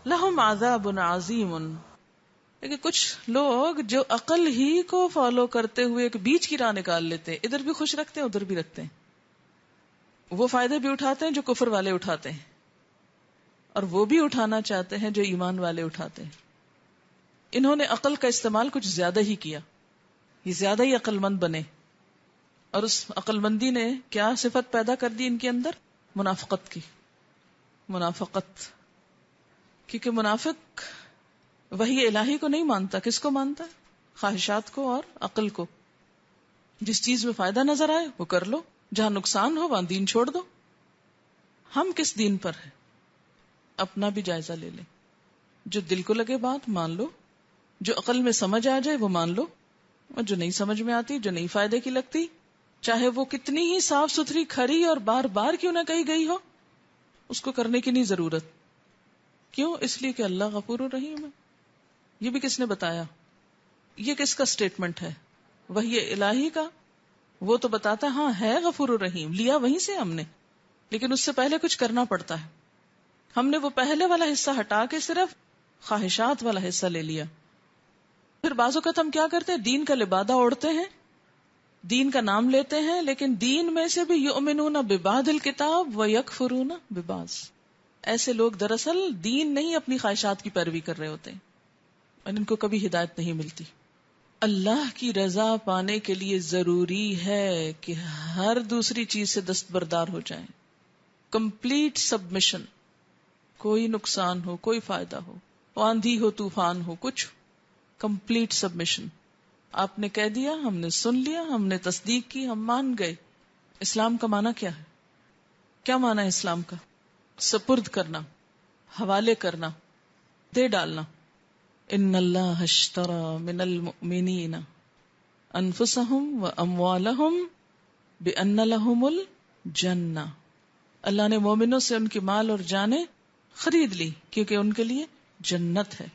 لہم عذاب عظیم. لیکن کچھ لوگ جو عقل ہی کو فالو کرتے ہوئے ایک بیچ کی راہ نکال لیتے ہیں، ادھر بھی خوش رکھتے ہیں ادھر بھی رکھتے ہیں. وہ فائدے بھی اٹھاتے ہیں جو کفر والے اٹھاتے ہیں، اور وہ بھی اٹھانا چاہتے ہیں جو ایمان والے اٹھاتے ہیں. انہوں نے عقل کا استعمال کچھ زیادہ ہی کیا، یہ زیادہ ہی عقل مند بنے. اور اس عقل مندی نے کیا صفت پیدا کر دی ان کے اندر؟ منافقت کی. منافقت. کیونکہ منافق وحی الہی کو نہیں مانتا. کس کو مانتا ہے؟ خواہشات کو اور عقل کو. جس چیز میں فائدہ نظر آئے وہ کر لو، جہاں نقصان ہو وہاں دین چھوڑ دو. ہم کس دین پر ہیں؟ اپنا بھی جائزہ لے لیں. جو دل کو لگے بات مان لو، جو عقل میں سمجھ آ جائے وہ مان لو، اور جو نہیں سمجھ میں آتی، جو نہیں فائدے کی لگتی، چاہے وہ کتنی ہی صاف ستھری، کھری اور بار بار کیوں نہ کہی گئی ہو، اس کو کرنے کی نہیں ضرورت. کیوں؟ اس لیے کہ اللہ غفور الرحیم ہے. یہ بھی کس نے بتایا؟ یہ کس کا سٹیٹمنٹ ہے؟ وحی الہی کا. وہ تو بتاتا ہاں ہے غفور الرحیم، لیا وہیں سے ہم نے، لیکن اس سے پہلے کچھ کرنا پڑتا ہے. ہم نے وہ پہلے والا حصہ ہٹا کے صرف خواہشات والا حصہ لے لیا. پھر بعض اوقات ہم کیا کرتے ہیں؟ دین کا لبادہ اوڑھتے ہیں، دین کا نام لیتے ہیں، لیکن دین میں سے بھی یؤمنون ببعض الکتاب ویکفرون ببعض. ایسے لوگ دراصل دین نہیں اپنی خواہشات کی پیروی کر رہے ہوتے ہیں، اور ان کو کبھی ہدایت نہیں ملتی. اللہ کی رضا پانے کے لیے ضروری ہے کہ ہر دوسری چیز سے دستبردار ہو جائیں. Complete submission. کوئی نقصان ہو، کوئی فائدہ ہو، آندھی ہو، طوفان ہو، کچھ کمپلیٹ سبمشن. آپ نے کہہ دیا، ہم نے سن لیا، ہم نے تصدیق کی، ہم مان گئے. اسلام کا معنی کیا ہے؟ کیا معنی ہے اسلام کا؟ سپرد کرنا، حوالے کرنا، دے ڈالنا. ان اللہ اشتری من المؤمنین انفسهم واموالهم بان لهم الجنہ. اللہ نے مومنوں سے ان کی مال اور جانیں خرید لی کیونکہ ان کے لیے جنت ہے.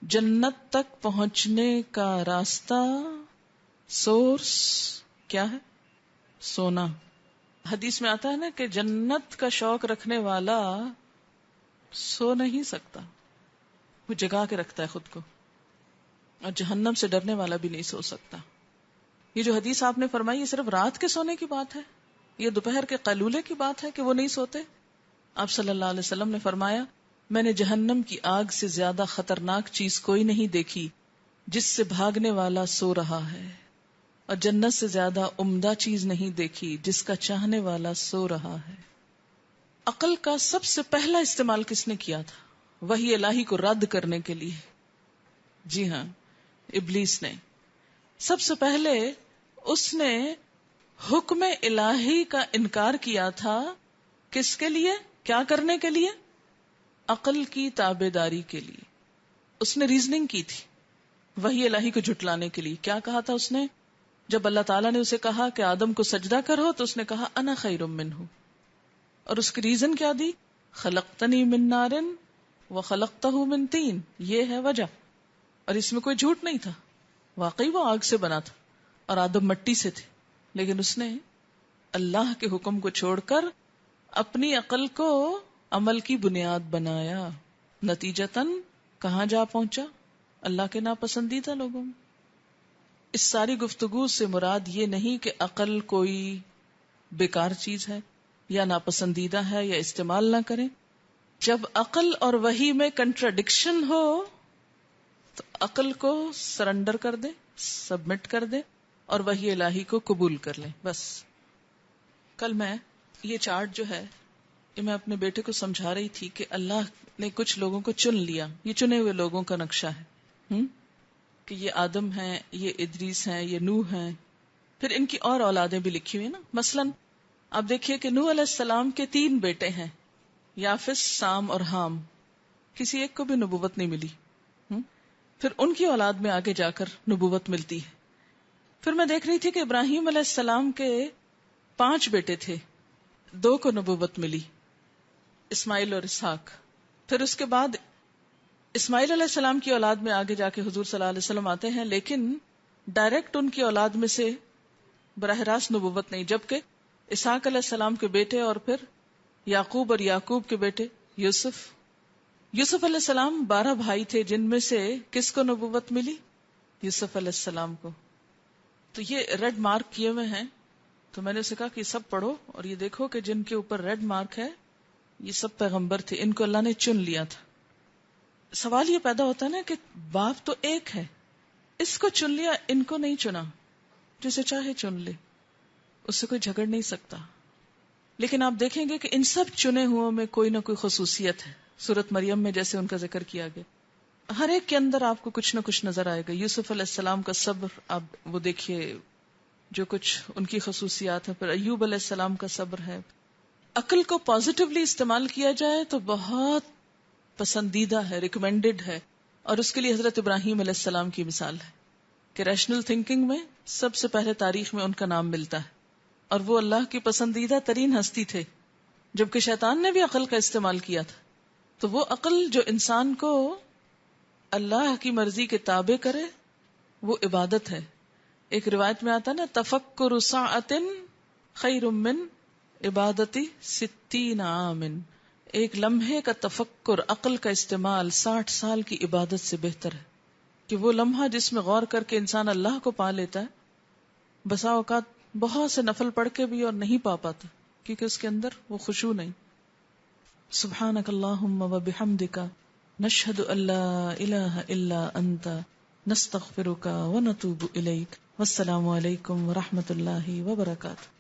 جنت تک پہنچنے کا راستہ، سورس کیا ہے؟ سونا. حدیث میں آتا ہے نا کہ جنت کا شوق رکھنے والا سو نہیں سکتا، وہ جگا کے رکھتا ہے خود کو، اور جہنم سے ڈرنے والا بھی نہیں سو سکتا. یہ جو حدیث آپ نے فرمائی یہ صرف رات کے سونے کی بات ہے؟ یہ دوپہر کے قیلولے کی بات ہے کہ وہ نہیں سوتے؟ آپ صلی اللہ علیہ وسلم نے فرمایا میں نے جہنم کی آگ سے زیادہ خطرناک چیز کوئی نہیں دیکھی جس سے بھاگنے والا سو رہا ہے، اور جنت سے زیادہ عمدہ چیز نہیں دیکھی جس کا چاہنے والا سو رہا ہے۔ عقل کا سب سے پہلا استعمال کس نے کیا تھا؟ وحی الہی کو رد کرنے کے لیے۔ جی ہاں، ابلیس نے سب سے پہلے اس نے حکم الہی کا انکار کیا تھا۔ کس کے لیے؟ کیا کرنے کے لیے؟ عقل کی تابع داری کے لیے۔ اس نے ریزننگ کی تھی وحی الہی کو جھٹلانے کے لیے۔ کیا کہا تھا اس نے؟ جب اللہ تعالیٰ نے اسے کہا کہ آدم کو سجدہ کرو تو اس نے کہا انا خیر منہ، اور اس کی ریزن کیا دی؟ خلقتنی من نار وخلقتہ من طین، یہ ہے وجہ، اور اس میں کوئی جھوٹ نہیں تھا، واقعی وہ آگ سے بنا تھا اور آدم مٹی سے تھے، لیکن اس نے اللہ کے حکم کو چھوڑ کر اپنی عقل کو عمل کی بنیاد بنایا، نتیجتاً کہاں جا پہنچا؟ اللہ کے ناپسندیدہ لوگوں میں۔ اس ساری گفتگو سے مراد یہ نہیں کہ عقل کوئی بیکار چیز ہے یا ناپسندیدہ ہے یا استعمال نہ کریں۔ جب عقل اور وحی میں کنٹراڈکشن ہو تو عقل کو سرنڈر کر دے، سبمٹ کر دے، اور وحی الہی کو قبول کر لیں، بس۔ کل میں یہ چارٹ جو ہے یہ میں اپنے بیٹے کو سمجھا رہی تھی کہ اللہ نے کچھ لوگوں کو چن لیا، یہ چنے ہوئے لوگوں کا نقشہ ہے کہ یہ آدم ہیں، یہ ادریس ہیں، یہ نوح ہیں، پھر ان کی اور اولادیں بھی لکھی ہوئی نا۔ مثلاً آپ دیکھیے کہ نوح علیہ السلام کے 3 بیٹے ہیں، یافس، سام اور حام، کسی ایک کو بھی نبوت نہیں ملی، پھر ان کی اولاد میں آگے جا کر نبوت ملتی ہے۔ پھر میں دیکھ رہی تھی کہ ابراہیم علیہ السلام کے 5 بیٹے تھے، 2 کو نبوت ملی، اسماعیل اور اسحاق۔ پھر اس کے بعد اسماعیل علیہ السلام کی اولاد میں آگے جا کے حضور صلی اللہ علیہ وسلم آتے ہیں، لیکن ڈائریکٹ ان کی اولاد میں سے براہ راست نبوت نہیں، جبکہ اسحاق علیہ السلام کے بیٹے اور پھر یعقوب اور یعقوب کے بیٹے یوسف علیہ السلام 12 بھائی تھے، جن میں سے کس کو نبوت ملی؟ یوسف علیہ السلام کو۔ تو یہ ریڈ مارک کیے ہوئے ہیں، تو میں نے اسے کہا کہ یہ سب پڑھو اور یہ دیکھو کہ جن کے اوپر ریڈ مارک ہے یہ سب پیغمبر تھے، ان کو اللہ نے چن لیا تھا۔ سوال یہ پیدا ہوتا ہے نا کہ باپ تو ایک ہے، اس کو چن لیا، ان کو نہیں چنا، جسے چاہے چن لے، اس سے کوئی جھگڑ نہیں سکتا۔ لیکن آپ دیکھیں گے کہ ان سب چنے ہوئوں میں کوئی نہ کوئی خصوصیت ہے، سورۃ مریم میں جیسے ان کا ذکر کیا گیا، ہر ایک کے اندر آپ کو کچھ نہ کچھ نظر آئے گا۔ یوسف علیہ السلام کا صبر، آپ وہ دیکھیے جو کچھ ان کی خصوصیات ہیں، پھر ایوب علیہ السلام کا صبر ہے۔ عقل کو پازیٹیولی استعمال کیا جائے تو بہت پسندیدہ ہے، ریکمینڈڈ ہے، اور اس کے لیے حضرت ابراہیم علیہ السلام کی مثال ہے کہ ریشنل تھنکنگ میں سب سے پہلے تاریخ میں ان کا نام ملتا ہے، اور وہ اللہ کی پسندیدہ ترین ہستی تھے، جبکہ شیطان نے بھی عقل کا استعمال کیا تھا۔ تو وہ عقل جو انسان کو اللہ کی مرضی کے تابع کرے وہ عبادت ہے۔ ایک روایت میں آتا نا، تفکر ساعۃ خیر من عبادتی 60 عام، ایک لمحے کا تفکر، عقل کا استعمال 60 سال کی عبادت سے بہتر ہے، کہ وہ لمحہ جس میں غور کر کے انسان اللہ کو پا لیتا ہے، بسا اوقات بہت سے نفل پڑھ کے بھی اور نہیں پا پاتا، کیونکہ اس کے اندر وہ خشوع نہیں۔ سبحانک اللہم و بحمدک، نشہد ان لا الہ الا انت، نستغفرک و نتوب الیک۔ والسلام علیکم ورحمۃ اللہ وبرکاتہ۔